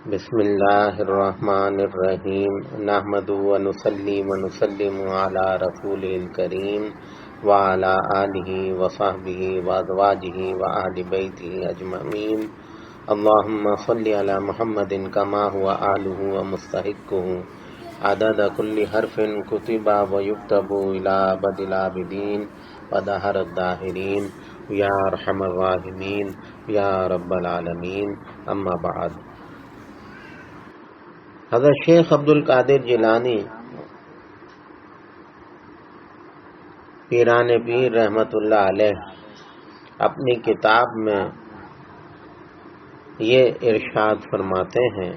بسم اللہ الرحمن الرحیم نحمد ونصلی ونسلم علی رسول الکریم وعلی آلہ وصحبہ وازواجہ وآل بیتہ اجمعین اللہم صلی علی محمد کما هو آلہ ومستحقہ عدد کل حرف کتب ویکتب الی ابد الآبدین ودہر الداہرین یا ارحم الراحمین یا رب العالمین اما بعد۔ حضرت شیخ عبد القادر جیلانی پیران پیر رحمت اللہ علیہ اپنی کتاب میں یہ ارشاد فرماتے ہیں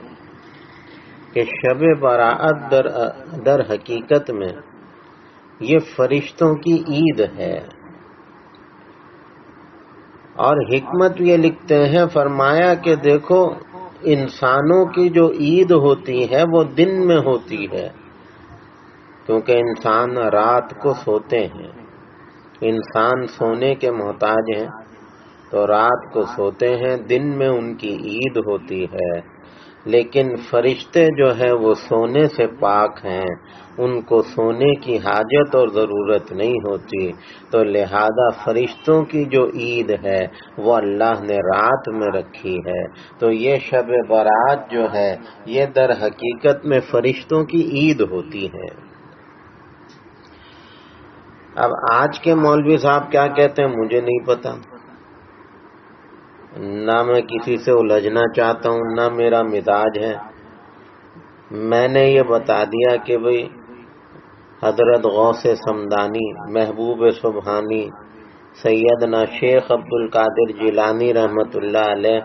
کہ شب براءت در حقیقت میں یہ فرشتوں کی عید ہے، اور حکمت یہ لکھتے ہیں، فرمایا کہ دیکھو انسانوں کی جو عید ہوتی ہے وہ دن میں ہوتی ہے، کیونکہ انسان رات کو سوتے ہیں، انسان سونے کے محتاج ہیں تو رات کو سوتے ہیں، دن میں ان کی عید ہوتی ہے۔ لیکن فرشتے جو ہے وہ سونے سے پاک ہیں، ان کو سونے کی حاجت اور ضرورت نہیں ہوتی، تو لہذا فرشتوں کی جو عید ہے وہ اللہ نے رات میں رکھی ہے۔ تو یہ شب برات جو ہے یہ در حقیقت میں فرشتوں کی عید ہوتی ہے۔ اب آج کے مولوی صاحب کیا کہتے ہیں مجھے نہیں پتا، نہ میں کسی سے الجھنا چاہتا ہوں، نہ میرا مزاج ہے۔ میں نے یہ بتا دیا کہ بھئی حضرت غوث سمدانی محبوب سبحانی سیدنا شیخ عبد القادر جیلانی رحمت اللہ علیہ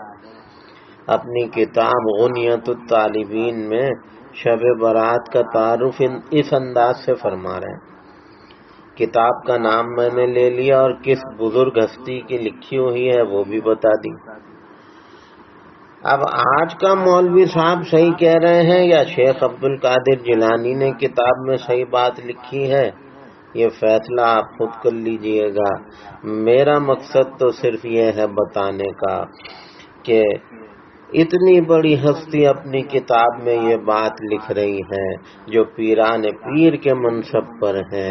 اپنی کتاب غنیت الطالبین میں شب برات کا تعارف اس انداز سے فرما رہے ہیں۔ کتاب کا نام میں نے لے لیا اور کس بزرگ ہستی کی لکھی ہوئی ہے وہ بھی بتا دی۔ اب آج کا مولوی صاحب صحیح کہہ رہے ہیں یا شیخ عبد القادر جیلانی نے کتاب میں صحیح بات لکھی ہے، یہ فیصلہ آپ خود کر لیجئے گا۔ میرا مقصد تو صرف یہ ہے بتانے کا کہ اتنی بڑی ہستی اپنی کتاب میں یہ بات لکھ رہی ہے جو پیران پیر کے منصب پر ہیں،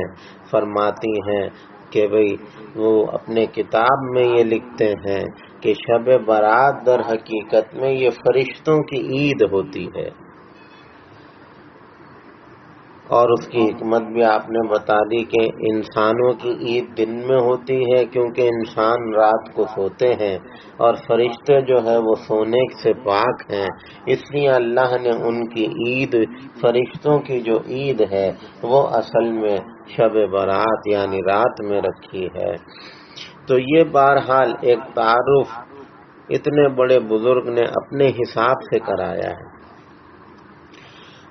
فرماتی ہیں کہ بھئی وہ اپنے کتاب میں یہ لکھتے ہیں کہ شب برات در حقیقت میں یہ فرشتوں کی عید ہوتی ہے، اور اس کی حکمت بھی آپ نے بتا دی کہ انسانوں کی عید دن میں ہوتی ہے کیونکہ انسان رات کو سوتے ہیں، اور فرشتے جو ہے وہ سونے سے پاک ہیں، اس لیے اللہ نے ان کی عید، فرشتوں کی جو عید ہے وہ اصل میں شب برات یعنی رات میں رکھی ہے۔ تو یہ بہرحال ایک تعارف اتنے بڑے بزرگ نے اپنے حساب سے کرایا ہے،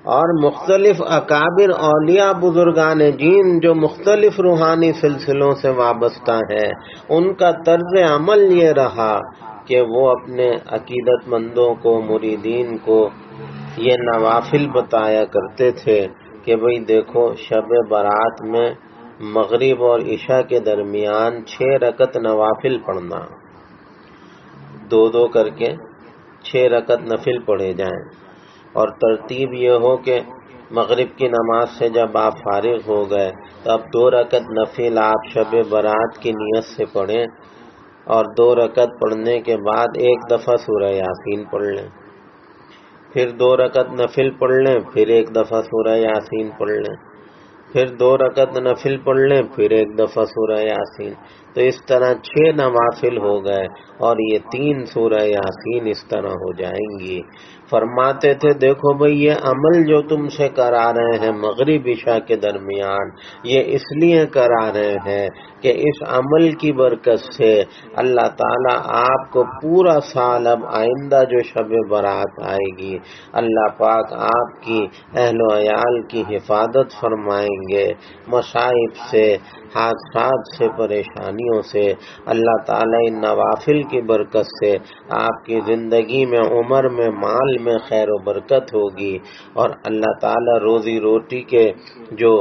اور مختلف اکابر اولیاء بزرگان دین جو مختلف روحانی سلسلوں سے وابستہ ہیں، ان کا طرز عمل یہ رہا کہ وہ اپنے عقیدت مندوں کو، مریدین کو یہ نوافل بتایا کرتے تھے کہ بھئی دیکھو شب برات میں مغرب اور عشاء کے درمیان 6 رکعت نوافل پڑھنا، 2 کر کے 6 رکعت نفل پڑھے جائیں، اور ترتیب یہ ہو کہ مغرب کی نماز سے جب آپ فارغ ہو گئے تو اب 2 رکعت نفل آپ شب برات کی نیت سے پڑھیں، اور 2 رکعت پڑھنے کے بعد 1 دفعہ سورہ یاسین پڑھ لیں، پھر 2 رکعت نفل پڑھ لیں، پھر 1 دفعہ سورہ یاسین پڑھ لیں، پھر 2 رکعت نفل پڑھ لیں، پھر 1 دفعہ سورہ یاسین۔ تو اس طرح 6 نوافل ہو گئے، اور یہ 3 سورہ یاسین اس طرح ہو جائیں گی۔ فرماتے تھے دیکھو بھئی یہ عمل جو تم سے کرا رہے ہیں مغرب عشاء کے درمیان، یہ اس لیے کرا رہے ہیں کہ اس عمل کی برکت سے اللہ تعالیٰ آپ کو پورا سال، اب آئندہ جو شب برات آئے گی، اللہ پاک آپ کی اہل و عیال کی حفاظت فرمائیں گے، مصائب سے، حادثات سے، پریشانیوں سے۔ اللہ تعالیٰ ان نوافل کی برکت سے آپ کی زندگی میں، عمر میں، مال میں خیر و برکت ہوگی، اور اللہ تعالیٰ روزی روٹی کے جو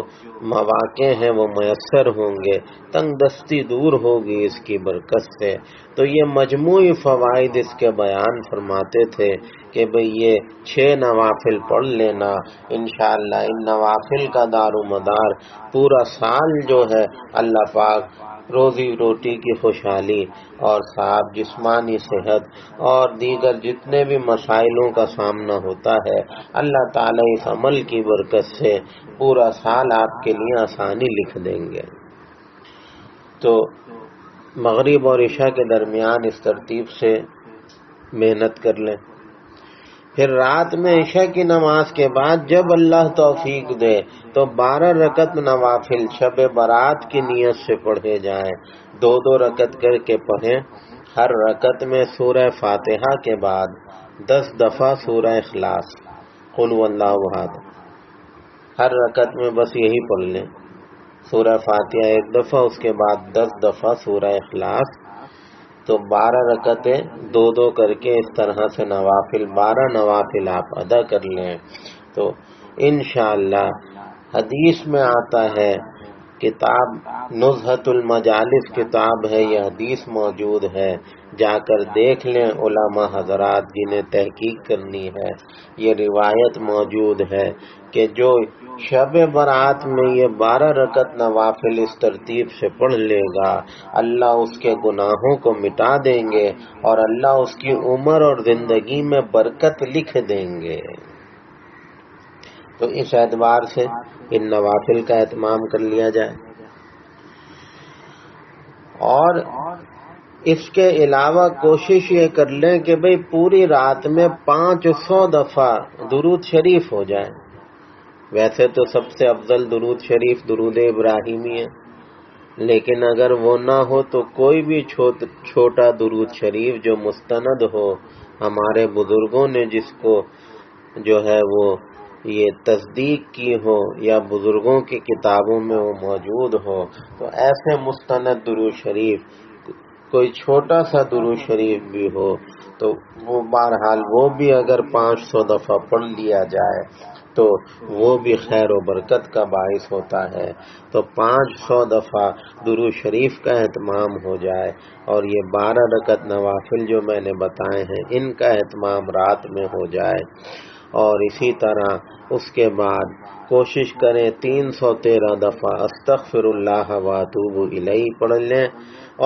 مواقع ہیں وہ میسر ہوں گے، تنگ دستی دور ہوگی اس کی برکت سے۔ تو یہ مجموعی فوائد اس کے بیان فرماتے تھے کہ بھئی یہ 6 نوافل پڑھ لینا، انشاءاللہ ان نوافل کا دار و مدار پورا سال جو ہے اللہ پاک روزی روٹی کی خوشحالی اور صاحب جسمانی صحت اور دیگر جتنے بھی مسائلوں کا سامنا ہوتا ہے، اللہ تعالیٰ اس عمل کی برکت سے پورا سال آپ کے لیے آسانی لکھ دیں گے۔ تو مغرب اور عشاء کے درمیان اس ترتیب سے محنت کر لیں۔ پھر رات میں عشاء کی نماز کے بعد جب اللہ توفیق دے تو 12 رکعت نوافل شب برات کی نیت سے پڑھے جائیں، 2 رکعت کر کے پڑھیں۔ ہر رکعت میں سورہ فاتحہ کے بعد 10 دفعہ سورہ اخلاص، قل هو اللہ احد، ہر رکعت میں بس یہی پڑھ لیں، سورہ فاتحہ 1 دفعہ، اس کے بعد 10 دفعہ سورہ اخلاص۔ تو 12 رکعتیں 2 کر کے اس طرح سے نوافل 12 نوافل آپ ادا کر لیں تو انشاءاللہ حدیث میں آتا ہے، کتاب نزہۃ المجالس کتاب ہے، یہ حدیث موجود ہے، جا کر دیکھ لیں علماء حضرات جنہیں تحقیق کرنی ہے، یہ روایت موجود ہے کہ جو شب برات میں یہ 12 رکعت نوافل اس ترتیب سے پڑھ لے گا، اللہ اس کے گناہوں کو مٹا دیں گے اور اللہ اس کی عمر اور زندگی میں برکت لکھ دیں گے۔ تو اس اعتبار سے ان نوافل کا اہتمام کر لیا جائے۔ اور اس کے علاوہ کوشش یہ کر لیں کہ بھئی پوری رات میں 500 دفعہ درود شریف ہو جائے۔ ویسے تو سب سے افضل درود شریف درود ابراہیمی ہے، لیکن اگر وہ نہ ہو تو کوئی بھی چھوٹا درود شریف جو مستند ہو، ہمارے بزرگوں نے جس کو جو ہے وہ یہ تصدیق کی ہو یا بزرگوں کی کتابوں میں وہ موجود ہو، تو ایسے مستند درود شریف کوئی چھوٹا سا درود شریف بھی ہو تو وہ بہرحال وہ بھی اگر 500 دفعہ پڑھ لیا جائے تو وہ بھی خیر و برکت کا باعث ہوتا ہے۔ تو 500 دفعہ درود شریف کا اہتمام ہو جائے، اور یہ 12 رکعت نوافل جو میں نے بتائے ہیں ان کا اہتمام رات میں ہو جائے، اور اسی طرح اس کے بعد کوشش کریں 313 دفعہ استغفر اللہ واتوب الیہ پڑھ لیں،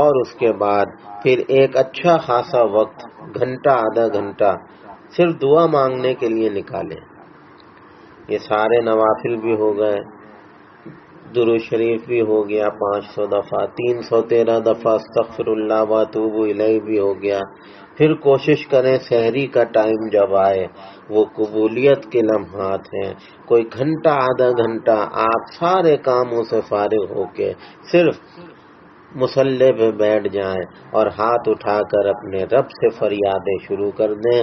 اور اس کے بعد پھر ایک اچھا خاصا وقت، گھنٹہ آدھا گھنٹہ صرف دعا مانگنے کے لیے نکالیں۔ یہ سارے نوافل بھی ہو گئے، درود شریف بھی ہو گیا 500 دفعہ، 313 دفعہ استغفر اللہ واتوب الیہ بھی ہو گیا۔ پھر کوشش کریں سحری کا ٹائم جب آئے، وہ قبولیت کے لمحات ہیں، کوئی گھنٹہ آدھا گھنٹہ آپ سارے کاموں سے فارغ ہو کے صرف مصلی پہ بیٹھ جائیں اور ہاتھ اٹھا کر اپنے رب سے فریادیں شروع کر دیں،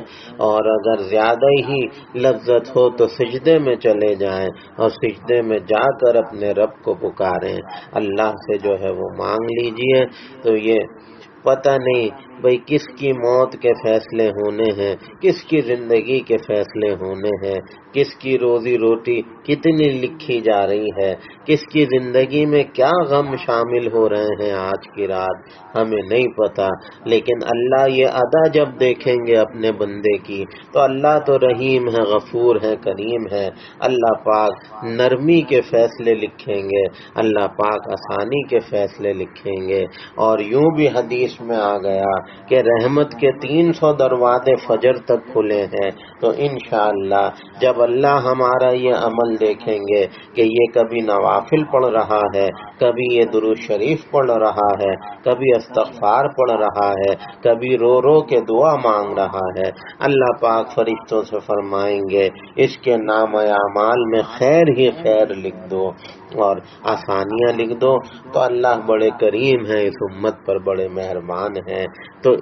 اور اگر زیادہ ہی لذت ہو تو سجدے میں چلے جائیں اور سجدے میں جا کر اپنے رب کو پکاریں، اللہ سے جو ہے وہ مانگ لیجئے۔ تو یہ پتہ نہیں بھئی کس کی موت کے فیصلے ہونے ہیں، کس کی زندگی کے فیصلے ہونے ہیں، کس کی روزی روٹی کتنی لکھی جا رہی ہے، کس کی زندگی میں کیا غم شامل ہو رہے ہیں آج کی رات، ہمیں نہیں پتا۔ لیکن اللہ یہ ادا جب دیکھیں گے اپنے بندے کی تو اللہ تو رحیم ہے، غفور ہے، کریم ہے، اللہ پاک نرمی کے فیصلے لکھیں گے، اللہ پاک آسانی کے فیصلے لکھیں گے۔ اور یوں بھی حدیث میں آ گیا کہ رحمت کے 300 دروازے فجر تک کھلے ہیں۔ تو انشاءاللہ جب اللہ ہمارا یہ عمل دیکھیں گے کہ یہ کبھی نوافل پڑھ رہا ہے، کبھی یہ درود شریف پڑھ رہا ہے، کبھی استغفار پڑھ رہا ہے، کبھی رو رو کے دعا مانگ رہا ہے، اللہ پاک فرشتوں سے فرمائیں گے اس کے نام اعمال میں خیر ہی خیر لکھ دو اور آسانیاں لکھ دو۔ تو اللہ بڑے کریم ہیں، اس امت پر بڑے مہربان مہربان ہیں۔ تو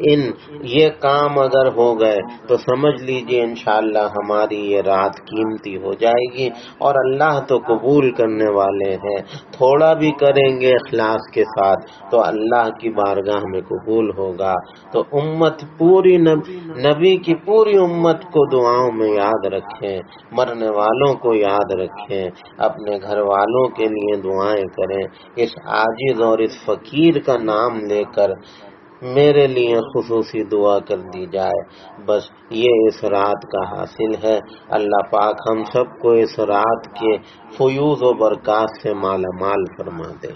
یہ کام اگر ہو گئے تو سمجھ لیجئے انشاءاللہ ہماری یہ رات قیمتی ہو جائے گی، اور اللہ تو قبول کرنے والے ہیں۔ تھوڑا بھی کریں گے اخلاص کے ساتھ تو اللہ کی بارگاہ میں قبول ہوگا۔ تو امت پوری نبی کی پوری امت کو دعاؤں میں یاد رکھیں، مرنے والوں کو یاد رکھیں، اپنے گھر والوں کے لیے دعائیں کریں۔ اس عاجز اور اس فقیر کا نام لے کر میرے لیے خصوصی دعا کر دی جائے، بس یہ اس رات کا حاصل ہے۔ اللہ پاک ہم سب کو اس رات کے فیوض و برکات سے مالا مال فرما دے۔